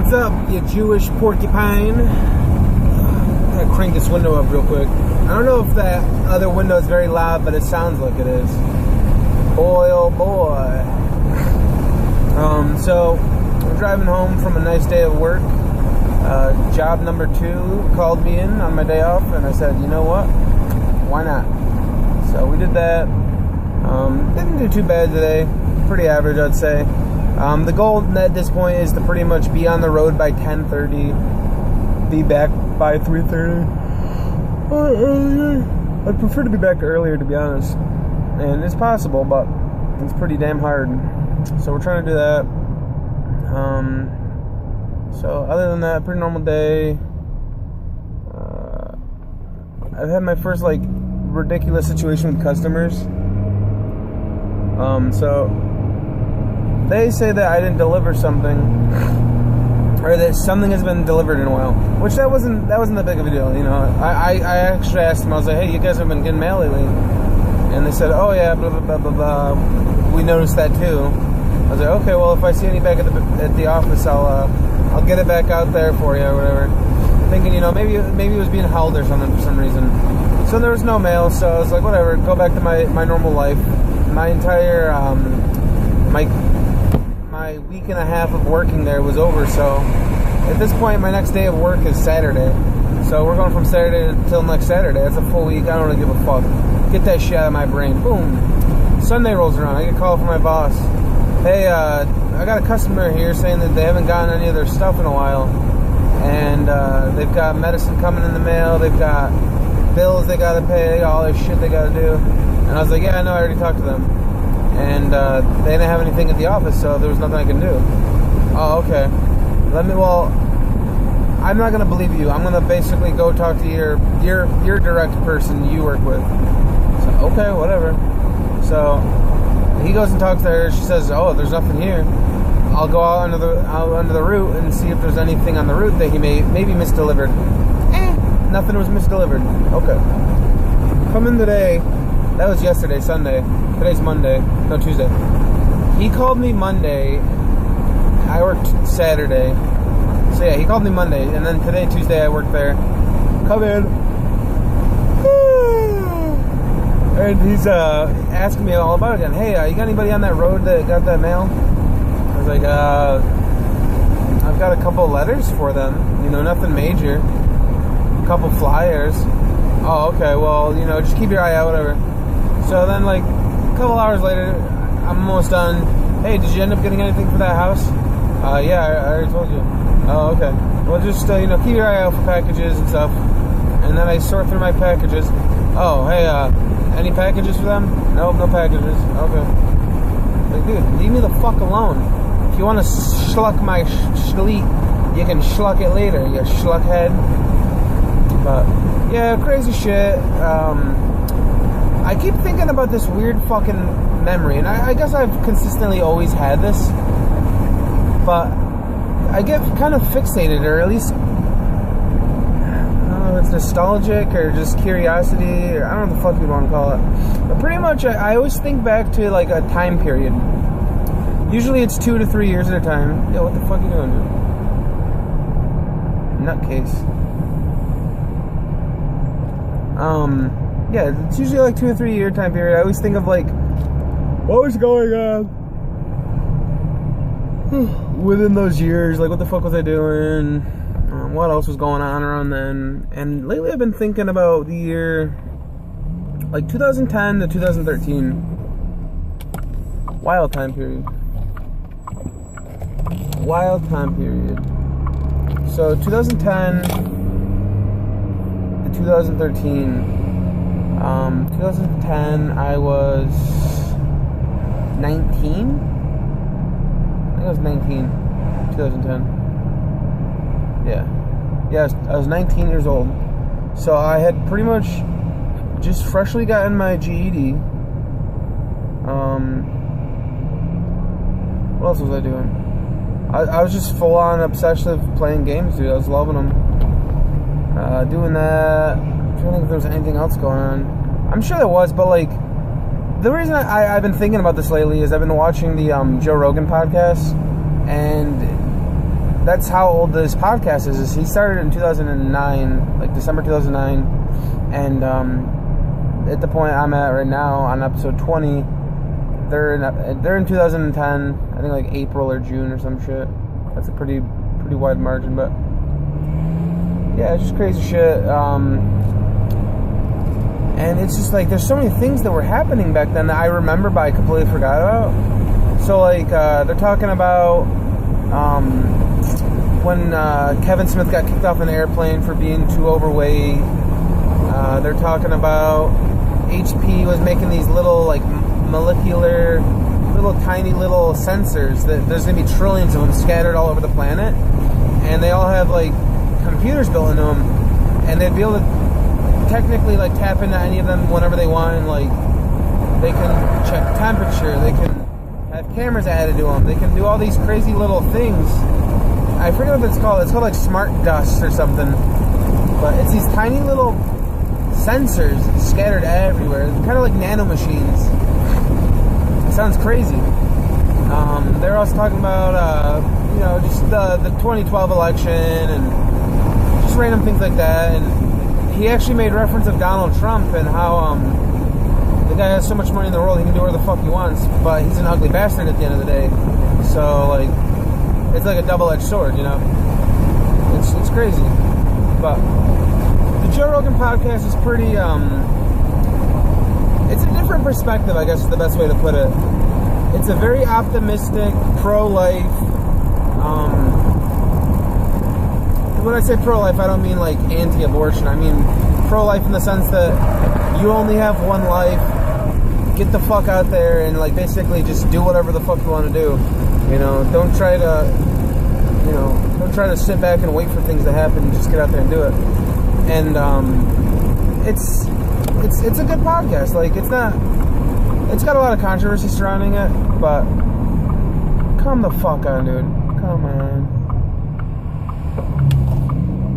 What's up, you Jewish porcupine? I'm gonna crank this window up real quick. I don't know if that other window is very loud, but it sounds like it is. Boy, oh boy. So I'm driving home from a nice day of work. Job number 2 called me in on my day off, and I said, you know what? Why not? So we did that. Didn't do too bad today. Pretty average, I'd say. The goal at this point is to pretty much be on the road by 10:30, be back by 3:30 or earlier. I'd prefer to be back earlier, to be honest. And it's possible, but it's pretty damn hard. So we're trying to do that. So other than that, pretty normal day. I've had my first ridiculous situation with customers. So they say that I didn't deliver something, or that something has been delivered in a while. Which that wasn't that big of a deal, you know. I actually asked them. I was like, hey, you guys have been getting mail lately? And they said, oh yeah, blah blah blah blah blah. We noticed that too. I was like, okay, well if I see any back at the office, I'll get it back out there for you or whatever. Thinking, you know, maybe it was being held or something for some reason. So there was no mail, so I was like, whatever, go back to my normal life. My entire my week and a half of working there was over, so at this point my next day of work is Saturday. So we're going from Saturday until next Saturday. That's a full week. I don't really give a fuck. Get that shit out of my brain. Boom. Sunday rolls around. I get a call from my boss. Hey, I got a customer here saying that they haven't gotten any of their stuff in a while. And they've got medicine coming in the mail. They've got bills they got to pay. They got all this shit they got to do. And I was like, yeah, I know. I already talked to them. And they didn't have anything at the office, so there was nothing I can do. Oh, okay. Well, I'm not going to believe you. I'm going to basically go talk to your direct person you work with. So, okay, whatever. So he goes and talks to her. She says, oh, there's nothing here. I'll go out under the route and see if there's anything on the route that he maybe misdelivered. Nothing was misdelivered. Okay. Come in today. That was yesterday, Sunday. Today's Monday. No, Tuesday. He called me Monday. I worked Saturday. So yeah, he called me Monday. And then today, Tuesday, I worked there. Come in. And he's asking me all about it again. Hey, you got anybody on that road that got that mail? I was like, I've got a couple letters for them. You know, nothing major. A couple flyers. Oh, okay. Well, you know, just keep your eye out, whatever. So then, a couple hours later, I'm almost done. Hey, did you end up getting anything for that house? Yeah, I already told you. Oh, okay. Well, just, you know, keep your eye out for packages and stuff. And then I sort through my packages. Oh, hey, any packages for them? Nope, no packages. Okay. Like, dude, leave me the fuck alone. If you want to schluck my schleet, you can schluck it later, you schluckhead. But, yeah, crazy shit. I keep thinking about this weird fucking memory, and I guess I've consistently always had this, but I get kind of fixated, or at least, I don't know if it's nostalgic, or just curiosity, or I don't know what the fuck you want to call it, but pretty much I always think back to, a time period. Usually it's 2 to 3 years at a time. Yo, what the fuck are you doing, dude? Nutcase. Yeah, it's usually 2 or 3 year time period. I always think of what was going on within those years. What the fuck was I doing? What else was going on around then? And lately I've been thinking about the year 2010 to 2013. Wild time period. Wild time period. So 2010 to 2013. 2010, I was 19? I think I was 19, 2010. Yeah, I was 19 years old. So I had pretty much just freshly gotten my GED. What else was I doing? I was just full-on obsessive playing games, dude. I was loving them. Doing that. I'm trying to think if there was anything else going on. I'm sure there was, but the reason I've been thinking about this lately is I've been watching the Joe Rogan podcast, and that's how old this podcast is. He started in 2009, like December 2009, and at the point I'm at right now on episode 20, they're in 2010. I think like April or June or some shit. That's a pretty wide margin, but yeah, it's just crazy shit. And it's just like there's so many things that were happening back then that I remember but I completely forgot about. So like they're talking about when Kevin Smith got kicked off an airplane for being too overweight. They're talking about HP was making these little like molecular, little tiny little sensors that there's gonna be trillions of them scattered all over the planet, and they all have like computers built into them, and they'd be able to technically like tap into any of them whenever they want, and like they can check temperature, they can have cameras added to them, they can do all these crazy little things. I forget what it's called. It's called like smart dust or something, but it's these tiny little sensors scattered everywhere, kind of like nanomachines. It sounds crazy. They're also talking about just the 2012 election and just random things like that. And he actually made reference of Donald Trump and how the guy has so much money in the world he can do whatever the fuck he wants, but he's an ugly bastard at the end of the day. So like, it's like a double-edged sword, you know. It's crazy, but the Joe Rogan podcast is pretty. It's a different perspective, I guess is the best way to put it. It's a very optimistic, pro-life. When I say pro-life, I don't mean like anti-abortion. I mean pro-life in the sense that you only have one life. Get the fuck out there and like basically just do whatever the fuck you want to do. You know, don't try to sit back and wait for things to happen. Just get out there and do it. And it's a good podcast. Like it's got a lot of controversy surrounding it, but come the fuck on, dude. Come on.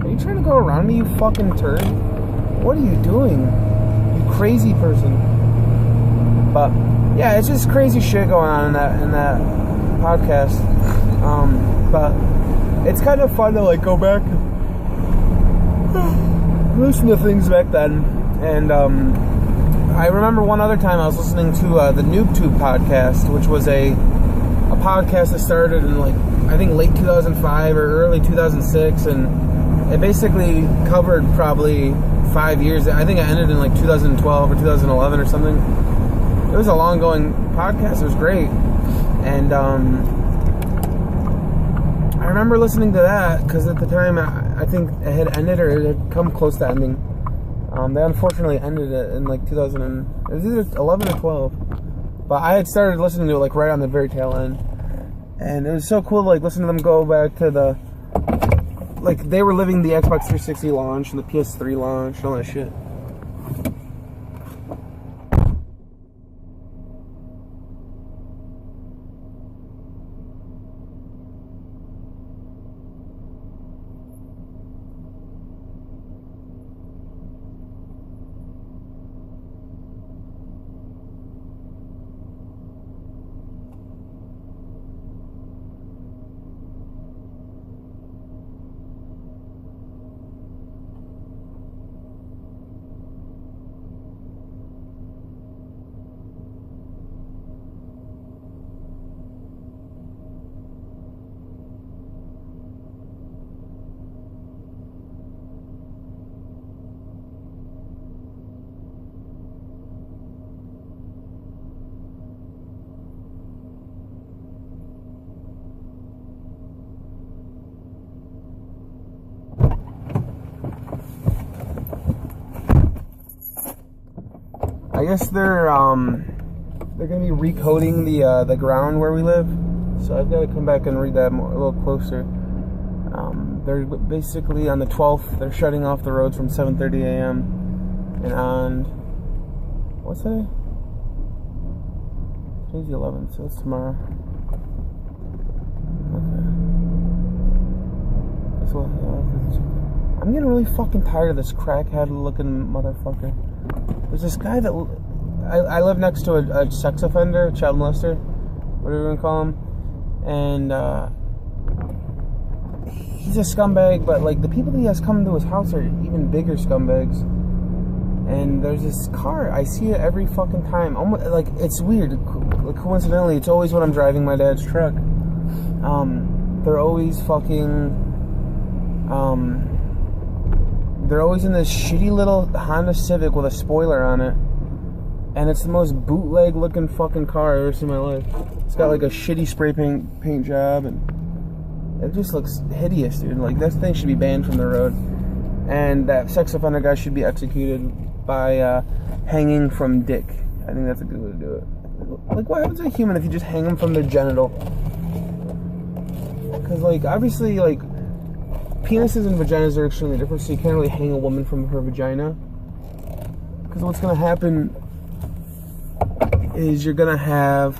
Are you trying to go around me, you fucking turd? What are you doing, you crazy person? But yeah, it's just crazy shit going on in that podcast. But it's kind of fun to like go back and listen to things back then. And I remember one other time I was listening to the NoobTube podcast, which was a podcast that started in like I think late 2005 or early 2006, and it basically covered probably 5 years. I think it ended in like 2012 or 2011 or something. It was a long going podcast. It was great. And I remember listening to that because at the time I think it had ended or it had come close to ending. They unfortunately ended it in like it was either 11 or 12. But I had started listening to it like right on the very tail end. And it was so cool to like listen to them go back to the, like they were living the Xbox 360 launch and the PS3 launch and all that shit. I guess they're gonna be recoding the ground where we live, so I've got to come back and read that a little closer. They're basically on the 12th. They're shutting off the roads from 7:30 a.m. and on. What's today? Today's the 11th, so it's tomorrow. Okay. So, I'm getting really fucking tired of this crackhead-looking motherfucker. There's this guy that I live next to a sex offender, child molester, whatever you want to call him, and he's a scumbag, but like the people that he has come to his house are even bigger scumbags. And there's this car, I see it every fucking time. Almost like it's weird. Coincidentally, it's always when I'm driving my dad's truck. They're always fucking. They're always in this shitty little Honda Civic with a spoiler on it, and it's the most bootleg looking fucking car I've ever seen in my life. It's got like a shitty spray paint job, and it just looks hideous, dude. Like that thing should be banned from the road, and that sex offender guy should be executed by hanging from dick. I think that's a good way to do it. Like, what happens to a human if you just hang them from their genital? Because, like, obviously, like, penises and vaginas are extremely different, so you can't really hang a woman from her vagina. Because what's going to happen is you're going to have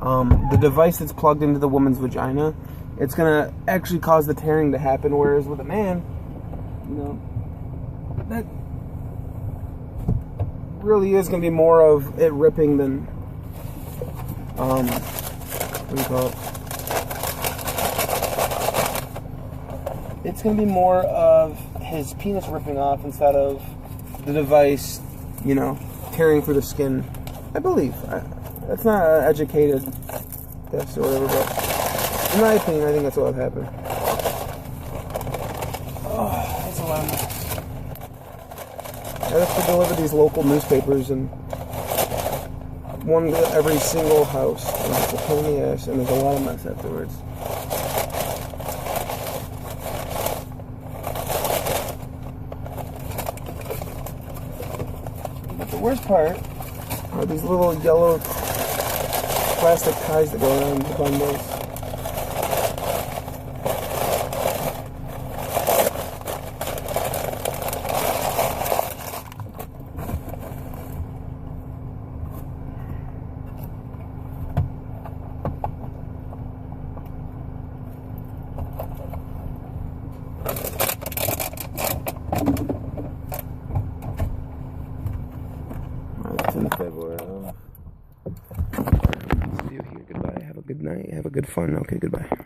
the device that's plugged into the woman's vagina. It's going to actually cause the tearing to happen, whereas with a man, you know, that really is going to be more of it ripping than, what do you call it? It's going to be more of his penis ripping off instead of the device, you know, tearing through the skin. I believe. That's not an educated guess or whatever, but in my opinion, I think that's what would happen. Oh, that's a lot of mess. I have to deliver these local newspapers and one to every single house. And it's a pain in the ass, and there's a lot of mess afterwards. But the worst part are these little yellow plastic ties that go around the bundles. It's in February. See you here. Goodbye. Have a good night. Have a good fun. Okay, goodbye.